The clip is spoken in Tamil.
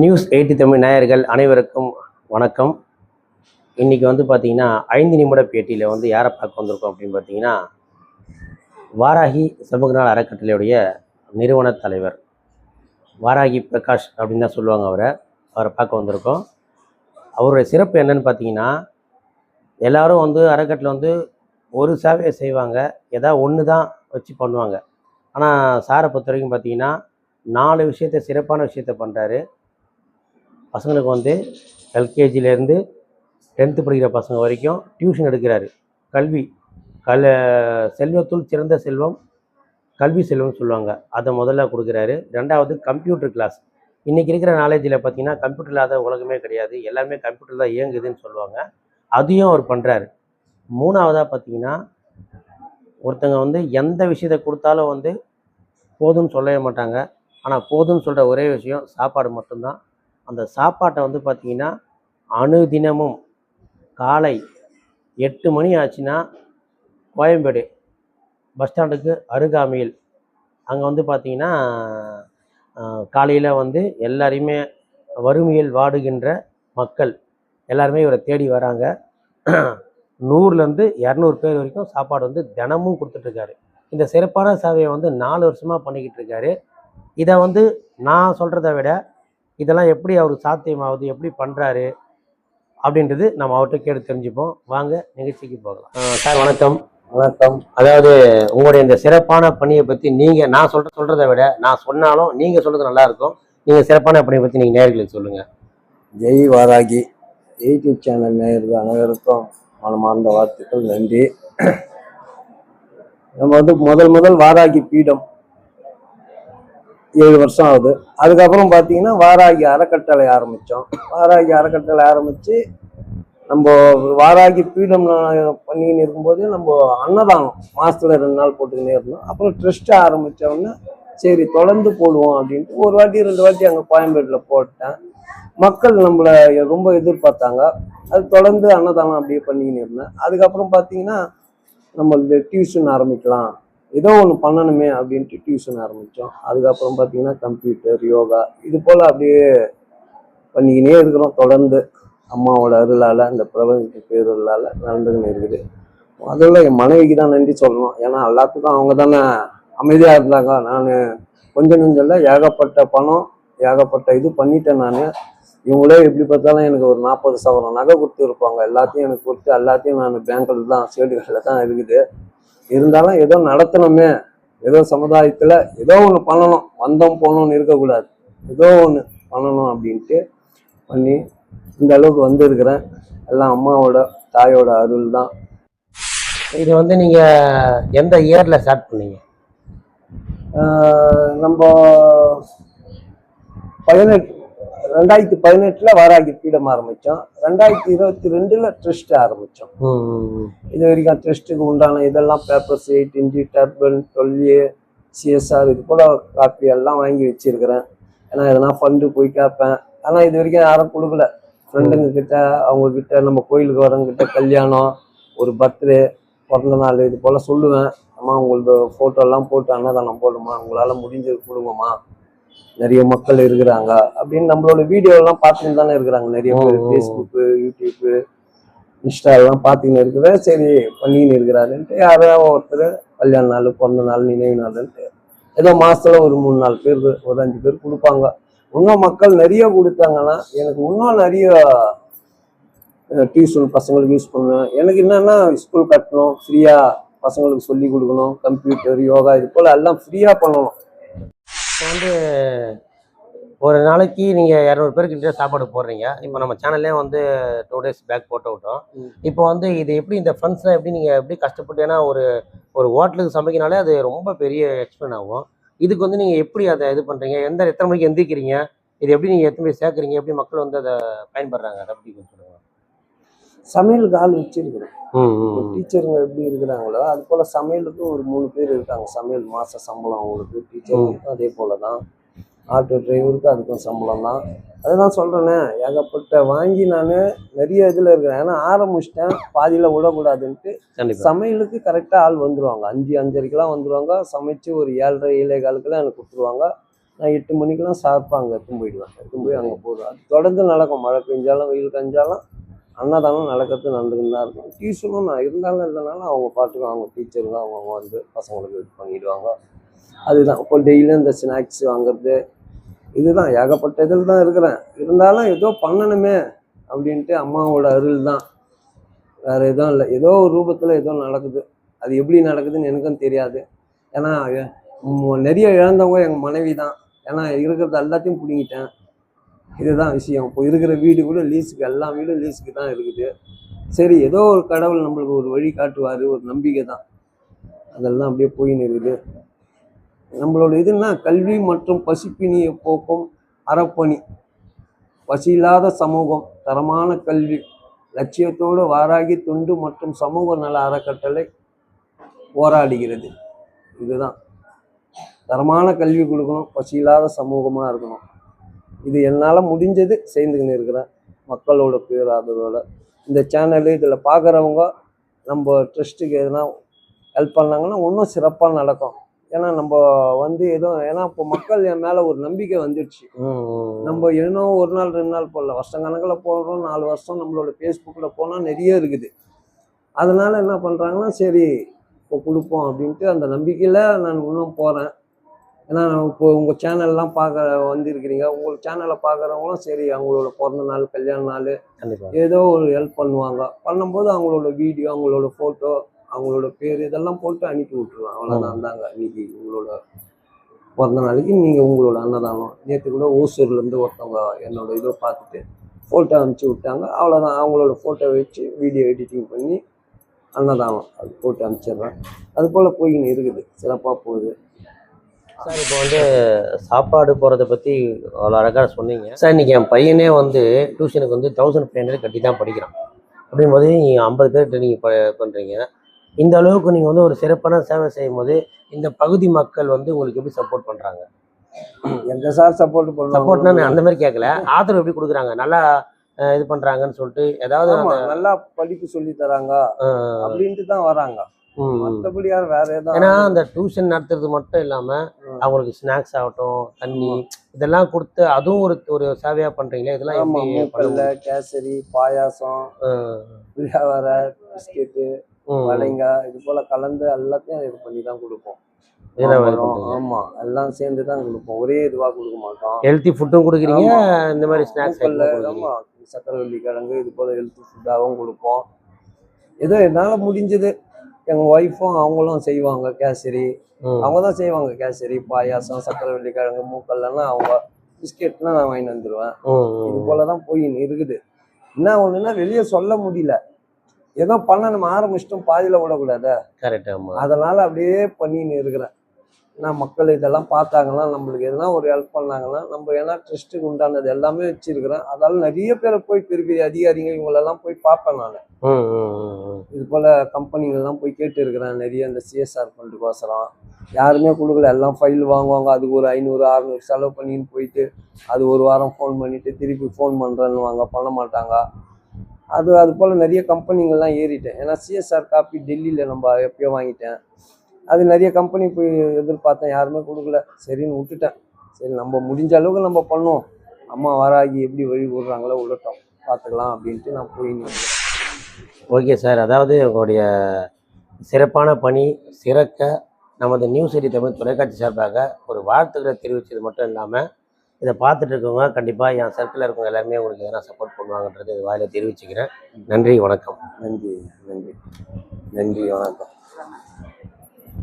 நியூஸ் 80 தமிழ் நேயர்கள் அனைவருக்கும் வணக்கம். இன்றைக்கி வந்து பார்த்திங்கன்னா 5 நிமிட பேட்டியில் வந்து யாரை பார்க்க வந்திருக்கோம் அப்படின்னு பார்த்தீங்கன்னா, வாராகி சமூக நல அறக்கட்டளையுடைய நிறுவன தலைவர் வாராகி பிரகாஷ் அப்படின்னு தான் சொல்லுவாங்க. அவரை பார்க்க வந்திருக்கோம். அவருடைய சிறப்பு என்னன்னு பார்த்தீங்கன்னா, எல்லோரும் வந்து அறக்கட்டளை வந்து ஒரு சேவையை செய்வாங்க, ஏதாவது ஒன்று தான் வச்சு பண்ணுவாங்க. ஆனால் சாரை பொறுத்த வரைக்கும் பார்த்தீங்கன்னா 4 விஷயத்தை சிறப்பான விஷயத்தை பண்ணுறாரு. பசங்களுக்கு வந்து எல்கேஜிலேருந்து 10th படிக்கிற பசங்க வரைக்கும் டியூஷன் எடுக்கிறாரு. கல்வி செல்வத்துள் சிறந்த செல்வம் கல்வி செல்வம்னு சொல்லுவாங்க, அதை முதல்ல கொடுக்குறாரு. 2வது கம்ப்யூட்டர் கிளாஸ். இன்றைக்கி இருக்கிற நாலேஜில் பார்த்திங்கன்னா கம்ப்யூட்டர் இல்லாத உலகமே கிடையாது, எல்லாமே கம்ப்யூட்டர் தான் இயங்குதுன்னு சொல்லுவாங்க, அதையும் அவர் பண்ணுறாரு. 3வதாக பார்த்திங்கன்னா, ஒருத்தங்க வந்து எந்த விஷயத்தை கொடுத்தாலும் வந்து போதும்னு சொல்லவே மாட்டாங்க. ஆனால் போதும்னு சொல்கிற ஒரே விஷயம் சாப்பாடு மட்டும்தான். அந்த சாப்பாட்டை வந்து பார்த்திங்கன்னா அனுதினமும் காலை 8 மணி ஆச்சுன்னா கோயம்பேடு பஸ் ஸ்டாண்டுக்கு அருகாமையில் அங்கே வந்து பார்த்திங்கன்னா காலையில் வந்து எல்லாரையுமே வறுமையில் வாடுகின்ற மக்கள் எல்லாருமே இவரை தேடி வராங்க. 100லேருந்து 200 பேர் வரைக்கும் சாப்பாடு வந்து தினமும் கொடுத்துட்ருக்காரு. இந்த சிறப்பான சேவையை வந்து 4 வருஷமாக பண்ணிக்கிட்டு இருக்காரு. இதை வந்து நான் சொல்கிறத விட இதெல்லாம் எப்படி அவருக்கு சாத்தியமாகுது, எப்படி பண்ணுறாரு அப்படின்றது நம்ம அவர்கிட்ட கேட்டு தெரிஞ்சுப்போம். வாங்க நிகழ்ச்சிக்கு போகலாம். சார் வணக்கம். வணக்கம். அதாவது உங்களுடைய இந்த சிறப்பான பணியை பற்றி நான் சொல்கிறத விட நான் சொன்னாலும் நீங்கள் சொல்கிறது நல்லாயிருக்கும். நீங்கள் சிறப்பான பணியை பற்றி நீங்கள் நேயர்களுக்கு சொல்லுங்கள். ஜெய் வாராகி யூடியூப் சேனல் நேயர்கள் அனைவருக்கும் மனமார்ந்த வாழ்த்துக்கள், நன்றி. நம்ம வந்து முதல் வாராகி பீடம் 7 வருஷம் ஆகுது. அதுக்கப்புறம் பார்த்தீங்கன்னா வாராகி அறக்கட்டளை ஆரம்பித்தோம். வாராகி அறக்கட்டளை ஆரம்பித்து நம்ம வாராகி பீடம் பண்ணிக்கின்னு இருக்கும்போது நம்ம அன்னதானம் மாதத்தில் 2 நாள் போட்டுக்கினே இருந்தோம். அப்புறம் ட்ரஸ்ட்டு ஆரம்பித்தோடனே சரி தொடர்ந்து போடுவோம் அப்படின்ட்டு ஒரு வாட்டி 2 வாட்டி அங்கே கோயம்பேட்டில் போட்டேன். மக்கள் நம்மளை ரொம்ப எதிர்பார்த்தாங்க. அது தொடர்ந்து அன்னதானம் அப்படியே பண்ணிக்கின்னு இருந்தேன். அதுக்கப்புறம் பார்த்தீங்கன்னா நம்ம டியூஷன் ஆரம்பிக்கலாம், ஏதோ ஒன்று பண்ணணுமே அப்படின்ட்டு டியூஷன் ஆரம்பித்தோம். அதுக்கப்புறம் பார்த்தீங்கன்னா கம்ப்யூட்டர், யோகா இது போல் அப்படியே பண்ணிக்கினே இருக்கிறோம். தொடர்ந்து அம்மாவோட அருளால், இந்த பிரபஞ்ச பேரருளால் நடந்துக்கின்னு இருக்குது. அதில் என் மனைவிக்கு தான் நன்றி சொல்லணும். ஏன்னா எல்லாத்துக்கும் அவங்க தானே அமைதியாக இருந்தாங்க. நான் கொஞ்சம் நெஞ்சல்ல ஏகப்பட்ட பணம் ஏகப்பட்ட இது பண்ணிட்டேன். நான் இவங்களே எப்படி பார்த்தாலும் எனக்கு ஒரு 40 சவரம் நகை கொடுத்து இருப்பாங்க. எல்லாத்தையும் எனக்கு கொடுத்து எல்லாத்தையும் நான் பேங்க்கில் தான் சேடுகளில் தான் இருக்குது. இருந்தாலும் ஏதோ நடத்தணுமே, ஏதோ சமுதாயத்தில் ஏதோ ஒன்று பண்ணணும், வந்தோம் போனோம்னு இருக்கக்கூடாது, ஏதோ ஒன்று பண்ணணும் அப்படின்ட்டு பண்ணி இந்த அளவுக்கு வந்திருக்கிறேன். எல்லாம் அம்மாவோட தாயோட அருள் தான். இது வந்து நீங்கள் எந்த இயரில் ஸ்டார்ட் பண்ணீங்க? நம்ம 2018 வாராகி பீடம் ஆரம்பித்தோம். 2022 ட்ரஸ்ட் ஆரம்பித்தோம். இது வரைக்கும் ட்ரஸ்ட்டுக்கு உண்டான இதெல்லாம் papers 8 inch Durban 12A CSR இது போல் காப்பி எல்லாம் வாங்கி வச்சிருக்கிறேன். ஏன்னா எதனா ஃபண்டு போய் கேட்பேன். ஆனால் இது வரைக்கும் யாரும் கொடுக்கல. ஃப்ரெண்டுங்க கிட்ட, அவங்கக்கிட்ட, நம்ம கோயிலுக்கு வரவங்கிட்ட, கல்யாணம், ஒரு பர்த்டே, பிறந்த நாள் இது போல் சொல்லுவேன். அம்மா உங்களுக்கு ஃபோட்டோலாம் போட்டு அன்னதானம் போடுமா, உங்களால் முடிஞ்சது கொடுங்கம்மா, நிறைய மக்கள் இருக்கிறாங்க அப்படின்னு நம்மளோட வீடியோலாம் பார்த்துன்னு தானே இருக்கிறாங்க நிறைய பேர். ஃபேஸ்புக்கு, யூடியூப்பு, இன்ஸ்டாலாம் பார்த்துக்கின்னு இருக்கிற. சரி பண்ணிக்கின்னு இருக்கிறாருன்ட்டு யாராவது ஒருத்தர் கல்யாண நாள், பிறந்த நாள், நினைவு நாள்ன்ட்டு ஏதோ மாதத்துல ஒரு 3-4 பேர், ஒரு 5 பேர் கொடுப்பாங்க. இன்னும் மக்கள் நிறைய கொடுத்தாங்கன்னா எனக்கு இன்னும் நிறைய டியூஷன் பசங்களுக்கு யூஸ் பண்ணுவேன். எனக்கு என்னன்னா ஸ்கூல் கட்டணும், ஃப்ரீயாக பசங்களுக்கு சொல்லி கொடுக்கணும், கம்ப்யூட்டர், யோகா இது போல் எல்லாம் ஃப்ரீயாக பண்ணணும். இப்போ வந்து ஒரு நாளைக்கு நீங்கள் 200 பேர்கிட்ட சாப்பாடு போடுறீங்க. இப்போ நம்ம சேனல்லே வந்து 2 days பேக் போட்டு விட்டோம். இப்போ வந்து இது எப்படி இந்த ஃபண்ட்ஸ்லாம் எப்படி நீங்கள் எப்படி கஷ்டப்பட்டு, ஏன்னா ஒரு ஹோட்டலுக்கு சமைக்கினாலே அது ரொம்ப பெரிய எக்ஸ்பென்ஸ் ஆகும். இதுக்கு வந்து நீங்கள் எப்படி அதை இது பண்ணுறீங்க? எத்தனை மணிக்கு எந்திரிக்கிறீங்க? இது எப்படி நீங்கள் எத்தனை போய் சேர்க்குறீங்க? எப்படி மக்கள் வந்து அதை பயன்படுறாங்க? அதை எப்படி சொல்லுவாங்க? சமையலுக்கு ஆள் வச்சிருக்கிறேன். டீச்சருங்க எப்படி இருக்கிறாங்களோ அது போல் சமையலுக்கு ஒரு 3 பேர் இருக்காங்க. சமையல் மாத சம்பளம் அவங்களுக்கு, டீச்சருக்கும் அதே போல் தான், ஆட்டோ டிரைவருக்கு அதுக்கும் சம்பளம் தான். அதுதான் சொல்கிறேன்னே, ஏகப்பட்ட வாங்கி நான் நிறைய இதில் இருக்கிறேன். ஏன்னா ஆரம்பிச்சிட்டேன், பாதியில் விடக்கூடாதுன்ட்டு. சமையலுக்கு கரெக்டாக ஆள் வந்துடுவாங்க. 5-5:30 வந்துடுவாங்க. சமைச்சு ஒரு 7:30 7:15 எனக்கு கொடுத்துருவாங்க. நான் 8 மணிக்கெல்லாம் ஷார்ப்பாக அங்கே எடுத்துன்னு போயிடுவேன். எடுத்துன்னு போய் அங்கே போடுவேன். அது தொடர்ந்து நடக்கும். மழை பெஞ்சாலும் வெயில் கஞ்சாலும் அன்னதானம் நடக்கிறது நடந்துக்கிட்டு தான் இருக்கும். டியூஷனும் நான் இருந்தாலும் இல்லைனாலும் அவங்க பாட்டுக்கு அவங்க டீச்சர் தான் அவங்க வந்து பசங்களுக்கு இது பண்ணிடுவாங்க. அதுதான் இப்போ டெய்லியும் இந்த ஸ்நாக்ஸ் வாங்குறது இதுதான் ஏகப்பட்ட இதில் தான் இருக்கிறேன். இருந்தாலும் ஏதோ பண்ணணுமே அப்படின்ட்டு அம்மாவோட அருள் தான், வேறு எதுவும் இல்லை. ஏதோ ஒரு ரூபத்தில் ஏதோ நடக்குது. அது எப்படி நடக்குதுன்னு எனக்கும் தெரியாது. ஏன்னா நிறைய இழந்தவங்க எங்கள் மனைவி தான். ஏன்னா இருக்கிறது எல்லாத்தையும் பிடிங்கிட்டேன். இதுதான் விஷயம். இப்போ இருக்கிற வீடு கூட லீஸுக்கு, எல்லா வீடும் லீஸுக்கு தான் இருக்குது. சரி ஏதோ ஒரு கடவுள் நம்மளுக்கு ஒரு வழி காட்டுவார், ஒரு நம்பிக்கை தான். அதெல்லாம் அப்படியே போயின்னு இருக்குது. நம்மளோட இதுன்னா கல்வி மற்றும் பசிப்பினியை போக்கும் அறப்பணி, பசி இல்லாத சமூகம், தரமான கல்வி லட்சியத்தோடு வாராகி தொண்டு மற்றும் சமூக நல அறக்கட்டளை போராடுகிறது. இதுதான் தரமான கல்வி கொடுக்கணும், பசி இல்லாத சமூகமாக இருக்கணும். இது என்னால் முடிஞ்சது செய்துக்கின்னு இருக்கிறேன் மக்களோட பேராதரவோட. இந்த சேனலு இதில் பார்க்குறவங்க நம்ம ட்ரஸ்ட்டுக்கு எதுனா ஹெல்ப் பண்ணாங்கன்னா இன்னும் சிறப்பாக நடக்கும். ஏன்னா நம்ம வந்து ஏன்னா இப்போ மக்கள் என் மேலே ஒரு நம்பிக்கை வந்துடுச்சு. நம்ம ஏன்னோ ஒரு நாள் 2 நாள் போடல, வருஷக்கணக்கில் போடுறோம். 4 வருஷம் நம்மளோட ஃபேஸ்புக்கில் போனால் நிறைய இருக்குது. அதனால் என்ன பண்ணுறாங்கன்னா சரி இப்போ கொடுப்போம் அப்படின்ட்டு அந்த நம்பிக்கையில் நான் இன்னும் போகிறேன். ஏன்னா இப்போ உங்கள் சேனல்லாம் வந்திருக்கிறீங்க. உங்கள் சேனலை பார்க்குறவங்களும் சரி அவங்களோட பிறந்த நாள், கல்யாண நாள் ஏதோ ஒரு ஹெல்ப் பண்ணுவாங்க. பண்ணும்போது அவங்களோட வீடியோ, அவங்களோட ஃபோட்டோ, அவங்களோட பேர் இதெல்லாம் போட்டு அனுப்பி விட்டுருவேன். அவ்வளோதான். தாங்க இன்னைக்கு உங்களோட பிறந்த நாளைக்கு நீங்கள் உங்களோட அன்னதானம். நேற்று கூட ஓசூர்லேருந்து ஒருத்தவங்க என்னோட இதை பார்த்துட்டு ஃபோட்டோ அனுப்பிச்சி விட்டாங்க. அவ்வளோதான். அவங்களோட ஃபோட்டோ வச்சு வீடியோ எடிட்டிங் பண்ணி அன்னதானம் அது போட்டு அனுப்பிச்சிடுறேன். அது போல் போயின்னு இருக்குது, சிறப்பாக போகுது. சார் இப்போ வந்து சாப்பாடு போகிறத பற்றி அவ்வளோ அழகாக சொன்னீங்க சார். இன்றைக்கி என் பையனே வந்து டியூஷனுக்கு வந்து 1500 கட்டி தான் படிக்கிறான். அப்படிங்கும்போது நீங்கள் 50 பேர்கிட்ட நீங்கள் பண்ணுறீங்க. இந்த அளவுக்கு நீங்கள் வந்து ஒரு சிறப்பான சேவை செய்யும் போது இந்த பகுதி மக்கள் வந்து உங்களுக்கு எப்படி சப்போர்ட் பண்ணுறாங்க? எங்க சார் சப்போர்ட்னா நான் அந்த மாதிரி கேட்கல, ஆதரவு எப்படி கொடுக்குறாங்க? நல்லா இது பண்ணுறாங்கன்னு சொல்லிட்டு ஏதாவது நல்லா படிப்பு சொல்லி தராங்க அப்படின்ட்டு தான் வராங்க. மற்றபடி யாரும் வேற ஏதாவது. ஏன்னா அந்த டியூஷன் நடத்துறது மட்டும் இல்லாமல் அவங்களுக்கு ஸ்நாக்ஸ் ஆகட்டும், தண்ணி இதெல்லாம் கொடுத்து அதுவும் ஒரு சேவையாக பண்ணுறீங்களே, இதெல்லாம் கேசரி, பாயாசம், புளியாவரை, பிஸ்கெட்டு, வளைங்காய் இது போல கலந்து எல்லாத்தையும் இது பண்ணி தான் கொடுப்போம். ஆமா, எல்லாம் சேர்ந்து தான் கொடுப்போம். ஒரே இதுவா கொடுக்க மாட்டோம். ஹெல்த்தி ஃபுட்டும் கொடுக்குறீங்க, இந்த மாதிரி ஸ்நாக்ஸ். ஆமா, சக்கரவள்ளி கிழங்கு இது போல ஹெல்த்தி ஃபுட்டாகவும் கொடுப்போம். ஏதோ என்னால் முடிஞ்சது. எங்கள் ஒய்ஃபும் அவங்களும் செய்வாங்க. கேசரி அவங்க தான் செய்வாங்க. கேசரி, பாயாசம், சக்கரவள்ளி கிழங்கு, மூக்கல்லாம் அவங்க. பிஸ்கெட்லாம் நான் வாங்கிட்டு வந்துடுவேன். இது போல தான் போயின்னு இருக்குது. என்ன ஒன்றுன்னா வெளியே சொல்ல முடியல. ஏதோ பண்ண நம்ம ஆரம்பிச்சிட்டோம், பாதியில் விடக்கூடாது. கரெக்ட். அதனால அப்படியே பண்ணின்னு இருக்கிறேன். ஏன்னா மக்கள் இதெல்லாம் பார்த்தாங்கன்னா நம்மளுக்கு எதுனா ஒரு ஹெல்ப் பண்ணாங்கன்னா நம்ம ஏன்னா ட்ரஸ்ட்டுக்கு உண்டானது எல்லாமே வச்சிருக்கிறேன். அதால நிறைய பேரை போய் பெரிய பெரிய அதிகாரிங்க இவங்களெல்லாம் போய் பார்ப்பேன் நான். இது போல கம்பெனிகள்லாம் போய் கேட்டு இருக்கிறேன் நிறைய. இந்த சிஎஸ்ஆர் ஃபண்டுக்கோசரம் யாருமே கொடுக்கல. எல்லாம் ஃபைல் வாங்குவாங்க. அதுக்கு ஒரு 500 600 செலவு பண்ணின்னு போயிட்டு அது ஒரு வாரம் ஃபோன் பண்ணிட்டு திருப்பி ஃபோன் பண்ணுறேன்னு வாங்க, பண்ண மாட்டாங்க. அது போல் நிறைய கம்பெனிகள்லாம் ஏறிட்டேன். ஏன்னா சிஎஸ்ஆர் காப்பி டெல்லியில் நம்ம எப்பயோ வாங்கிட்டேன். அது நிறைய கம்பெனி போய் எதிர்பார்த்தேன், யாருமே கொடுக்கல. சரின்னு விட்டுட்டேன். சரி நம்ம முடிஞ்ச அளவுக்கு நம்ம பண்ணோம். அம்மா வாராகி எப்படி வழி விடுறாங்களோ விடட்டும், பார்த்துக்கலாம் அப்படின்ட்டு நான் போயின்னு. ஓகே சார், அதாவது உங்களுடைய சிறப்பான பணி சிறக்க நமது நியூஸ் 8 தமிழ் தொலைக்காட்சி சார்பாக ஒரு வாழ்த்துக்களை தெரிவித்தது மட்டும் இல்லாமல் இதை பார்த்துட்டு இருக்கவங்க கண்டிப்பாக என் சர்க்கிளில் இருக்கவங்க எல்லாருமே உங்களுக்கு எதனா சப்போர்ட் பண்ணுவாங்கன்றது வாயில தெரிவிச்சுக்கிறேன். நன்றி, வணக்கம். நன்றி, நன்றி, நன்றி, வணக்கம்.